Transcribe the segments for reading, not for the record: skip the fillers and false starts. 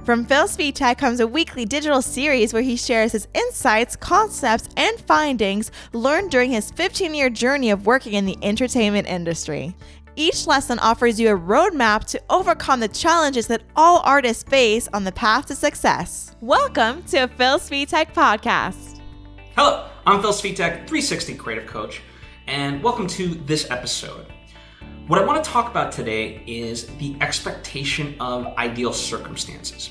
From Svitek comes a weekly digital series where he shares his insights, concepts, and findings learned during his 15-year journey of working in the entertainment industry. Each lesson offers you a roadmap to overcome the challenges that all artists face on the path to success. Welcome to a Svitek podcast. Hello, I'm Svitek, 360 Creative Coach, and welcome to this episode. What I want to talk about today is the expectation of ideal circumstances.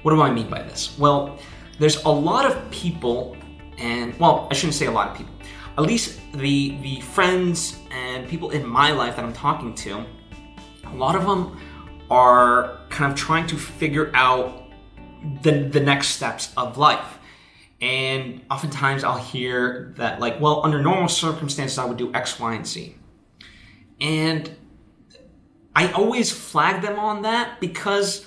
What do I mean by this? Well, there's a lot of people, I shouldn't say a lot of people, at least the friends and people in my life that I'm talking to, a lot of them are kind of trying to figure out the next steps of life. And oftentimes I'll hear that under normal circumstances, I would do X, Y, and Z. And I always flag them on that because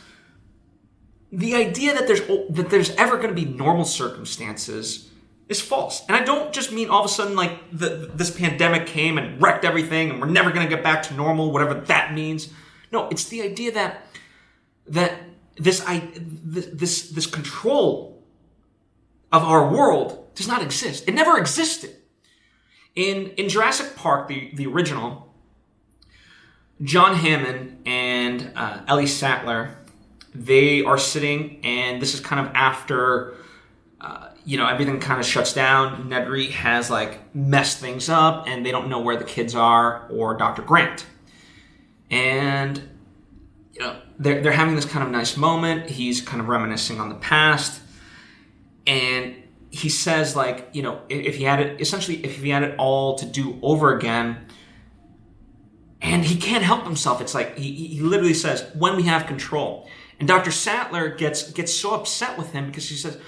the idea that there's ever going to be normal circumstances is false. And I don't just mean all of a sudden this pandemic came and wrecked everything and we're never going to get back to normal, whatever that means. No, it's the idea that this control of our world does not exist. It never existed. In Jurassic Park, the original, John Hammond and Ellie Sattler, they are sitting, and this is kind of after, everything kind of shuts down. Nedry has messed things up, and they don't know where the kids are or Dr. Grant. And, they're having this kind of nice moment. He's kind of reminiscing on the past. And he says, if he had it all to do over again, and he can't help himself. It's he literally says, when we have control. And Dr. Sattler gets so upset with him because he says,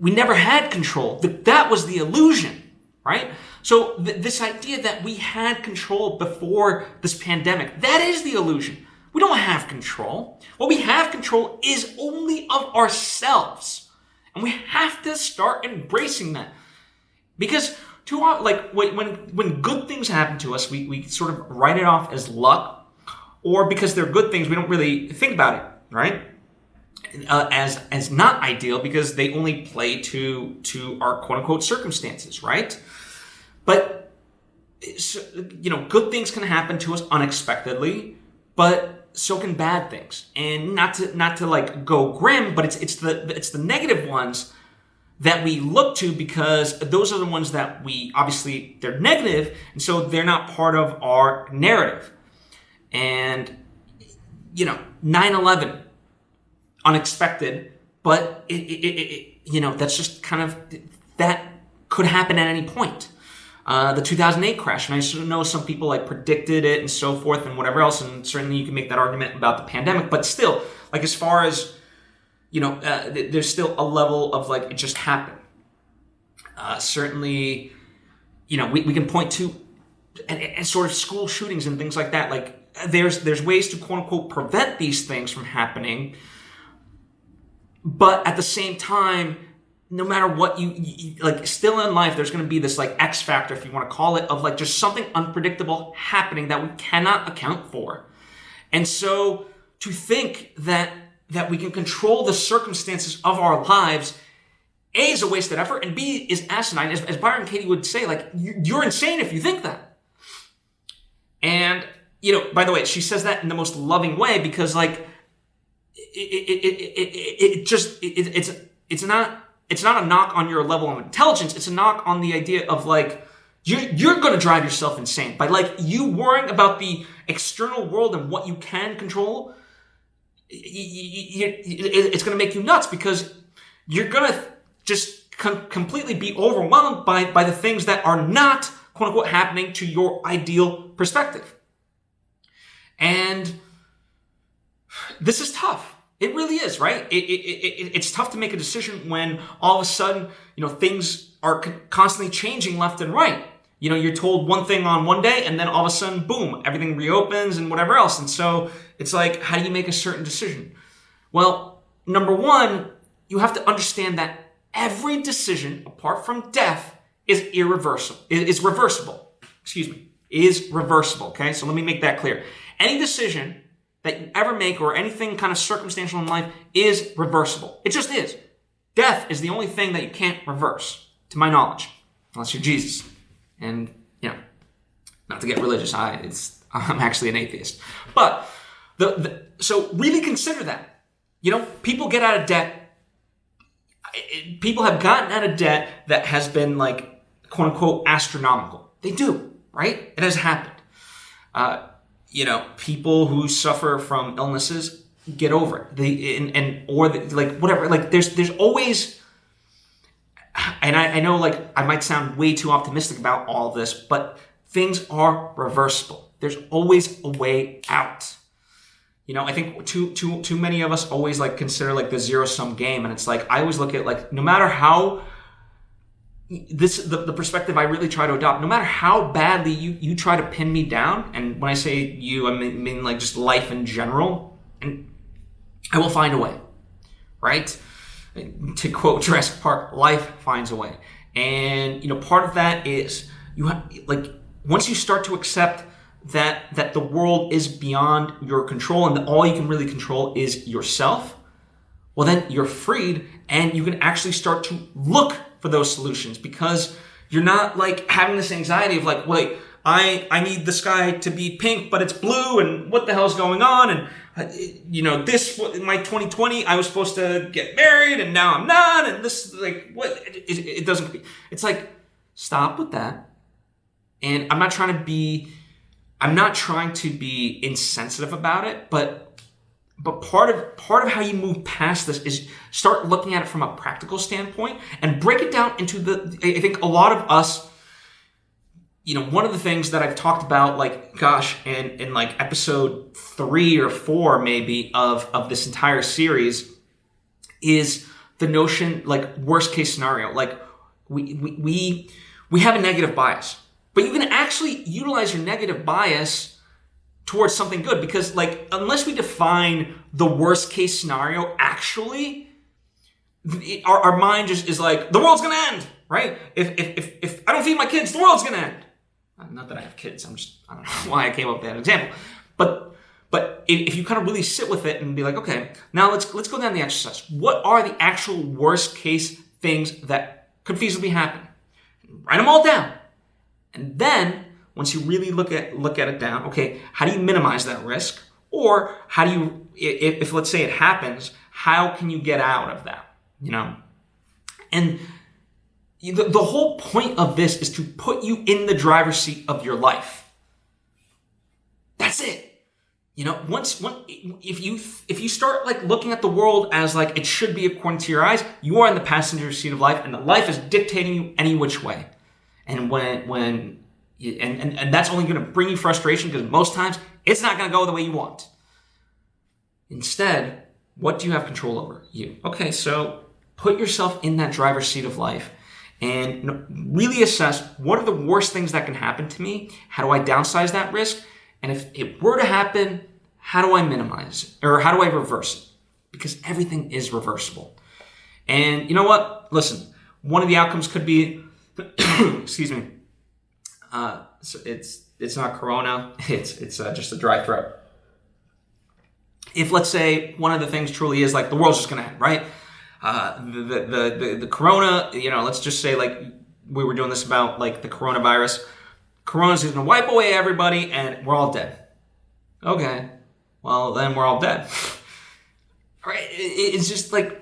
we never had control. That was the illusion, right? So this idea that we had control before this pandemic, that is the illusion. We don't have control. What we have control is only of ourselves. And we have to start embracing that. Because too often, when good things happen to us, we sort of write it off as luck, or because they're good things, we don't really think about it, right? As not ideal because they only play to our quote unquote circumstances, right? But good things can happen to us unexpectedly, but so can bad things. And not to go grim, but it's the negative ones that we look to because those are the ones that they're negative, and so they're not part of our narrative. And, 9/11, unexpected, but that's just kind of, that could happen at any point. The 2008 crash, and I know some people predicted it and so forth and whatever else, and certainly you can make that argument about the pandemic, but still, as far as, there's still a level of it just happened. Certainly, we can point to and sort of school shootings and things like that. There's ways to quote unquote prevent these things from happening, but at the same time, no matter what you still in life, there's going to be this X factor, if you want to call it, of just something unpredictable happening that we cannot account for. And so to think that we can control the circumstances of our lives, A, is a wasted effort, and B, is asinine. As Byron Katie would say, you're insane if you think that. And, by the way, she says that in the most loving way because, it's not a knock on your level of intelligence. It's a knock on the idea of, you're going to drive yourself insane. By, you worrying about the external world and what you can control, it's going to make you nuts because you're going to just completely be overwhelmed by the things that are not, quote unquote, happening to your ideal perspective. And this is tough. It really is, right? It's tough to make a decision when all of a sudden, things are constantly changing left and right. You're told one thing on one day and then all of a sudden, boom, everything reopens and whatever else. And so it's how do you make a certain decision? Well, number one, you have to understand that every decision apart from death is reversible. Okay? So let me make that clear. Any decision that you ever make or anything kind of circumstantial in life is reversible. It just is. Death is the only thing that you can't reverse, to my knowledge, unless you're Jesus. And, not to get religious, I'm actually an atheist. But, so really consider that. People get out of debt. People have gotten out of debt that has been like, quote unquote, astronomical. They do, right? It has happened. People who suffer from illnesses get over it. Whatever. Like there's always, and I know like I might sound way too optimistic about all of this, but things are reversible. There's always a way out. I think too many of us always like consider like the zero-sum game, and it's like I always look at like no matter how the perspective I really try to adopt, no matter how badly you try to pin me down, and when I say you, I mean like just life in general, and I will find a way, right? To quote Jurassic Park, life finds a way. And, part of that is once you start to accept that the world is beyond your control and that all you can really control is yourself, well, then you're freed and you can actually start to look for those solutions, because you're not like having this anxiety of like, wait, I need the sky to be pink, but it's blue, and what the hell's going on? And this in my 2020, I was supposed to get married, and now I'm not. And this like what? It doesn't. It's like stop with that. And I'm not trying to be insensitive about it, but part of how you move past this is start looking at it from a practical standpoint and break it down into I think a lot of us. One of the things that I've talked about, like, gosh, in like episode 3 or 4 maybe of this entire series, is the notion, like, worst case scenario. Like, we have a negative bias, but you can actually utilize your negative bias towards something good, because, like, unless we define the worst case scenario, actually, our mind just is like, the world's gonna end, right? If I don't feed my kids, the world's gonna end. Not that I have kids. I don't know why I came up with that example. But if you kind of really sit with it and be like, okay, now let's go down the exercise. What are the actual worst case things that could feasibly happen? Write them all down. And then once you really look at it down, okay, how do you minimize that risk? Or how do you, if let's say it happens, how can you get out of that? And the whole point of this is to put you in the driver's seat of your life. That's it. If you start like looking at the world as like it should be according to your eyes, you are in the passenger seat of life, and the life is dictating you any which way. And and that's only going to bring you frustration, because most times it's not going to go the way you want. Instead, what do you have control over? You. Okay, so put yourself in that driver's seat of life and really assess, what are the worst things that can happen to me? How do I downsize that risk? And if it were to happen, how do I minimize it? Or how do I reverse it? Because everything is reversible. And you know what? Listen, one of the outcomes could be, excuse me, so it's not corona, it's just a dry throat. If, let's say, one of the things truly is like the world's just gonna end, right? The corona, let's just say like we were doing this about like the coronavirus. Corona's going to wipe away everybody and we're all dead. Okay, well then we're all dead. Right? It's just like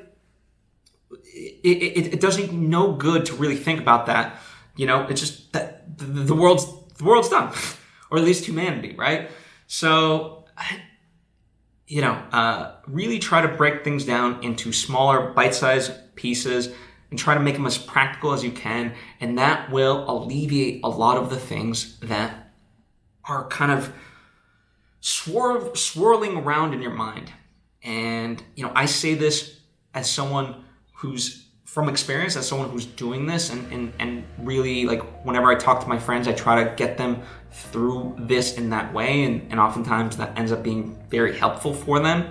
it doesn't even no good to really think about that. It's just that the world's done, or at least humanity, right? So, really try to break things down into smaller bite-sized pieces and try to make them as practical as you can. And that will alleviate a lot of the things that are kind of swirling around in your mind. And, I say this as someone who's from experience, as someone who's doing this, and really, like, whenever I talk to my friends, I try to get them through this in that way, and oftentimes that ends up being very helpful for them.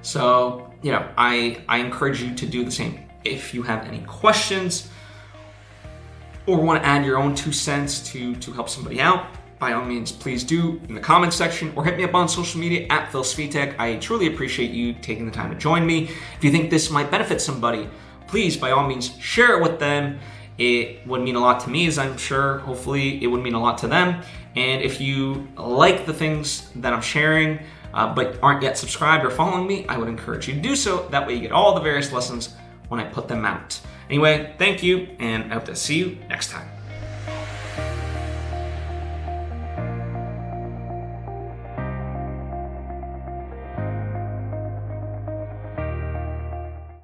So, I encourage you to do the same. If you have any questions or want to add your own 2 cents to help somebody out, by all means, please do in the comments section or hit me up on social media at Svitek. I truly appreciate you taking the time to join me. If you think this might benefit somebody, please, by all means, share it with them. It would mean a lot to me, as I'm sure, hopefully, it would mean a lot to them. And if you like the things that I'm sharing, but aren't yet subscribed or following me, I would encourage you to do so. That way you get all the various lessons when I put them out. Anyway, thank you, and I hope to see you next time.